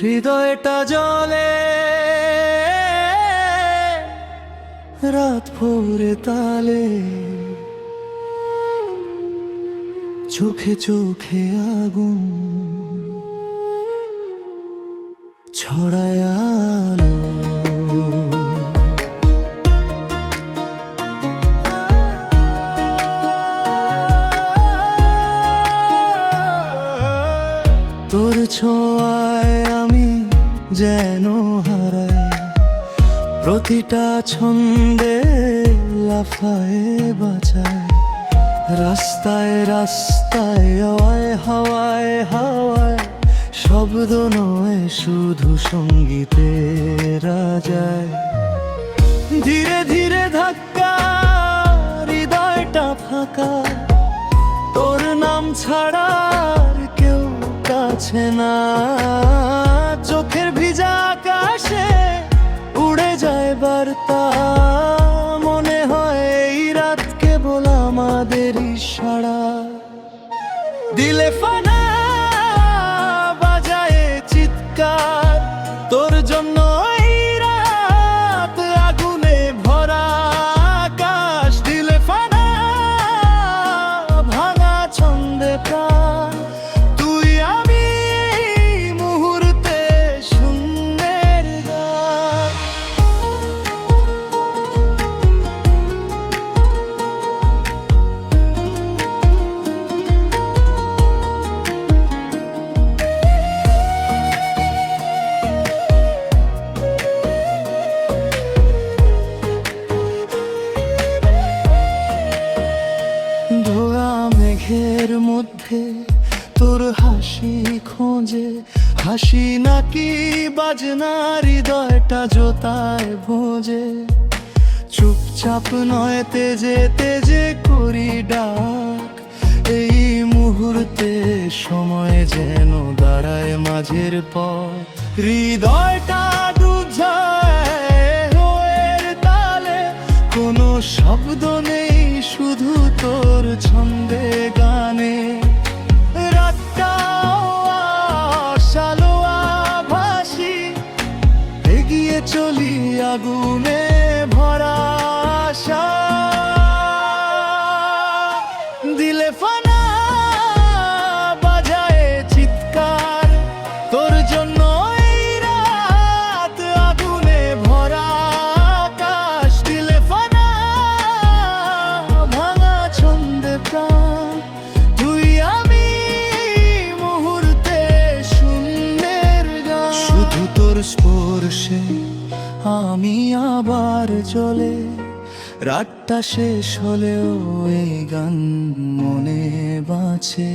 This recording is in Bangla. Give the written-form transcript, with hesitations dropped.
হৃদয়টা জ্বলে রাত ভোরে তালে, চোখে চোখে আগুন ছড়ায় আলো। তোর ছোঁয়ায় আমি যেন হারাই, প্রতিটা ছন্দে লাফায় বাঁচায়। রাস্তায় রাস্তায় হাওয়ায় হাওয়ায় হাওয়ায়, শব্দ নয় শুধু সঙ্গীতের রাজায়। ধীরে ধীরে ধাক্কা, হৃদয়টা ফাঁকা, তোর নাম ছাড়া আর কেউ কাছে না। চোখের ভিজা আকাশে উড়ে যায় বার্তা, মনে হয় এই রাত কেবল আমাদের ইশারা। দিলে ফানা বাজায় চিৎকার, তোর জন্য এই রাত আগুনে ভরা আকাশ। দিলে ফানা ভাঙা ছন্দে প্রাণ, তুই আমি মুহূর্তে শূন্যের গান। ধোয়া মেঘের মধ্যে তোর হাসি খোঁজে, হাসি নাকি বাজনা, হৃদয়টা জোতায় ভোজে। চুপচাপ নয় তেজে তেজে করি ডাক, এই মুহূর্তে সময় যেন দাঁড়ায় মাঝের পথ। হৃদয়টা ডুব যায় ওর তালে, কোনো শব্দ নেই শুধু তোর ছন্দে গানে। রাতটাও আশালো আভাসী, এগিয়ে চলি আগুনে ভরা আশা। দিলে ফানা বাজায় চিৎকার, তোর জন্য এই রাত আগুনে ভরা আকাশ। দিলে ফানা ভাঙা ছন্দে প্রাণ, তুই আমি মুহূর্তে শূন্যের গান। শুধু তোর স্পর্শে আমি আবার চলে, রাতটা শেষ হলেও এই গান মনে বাঁচে।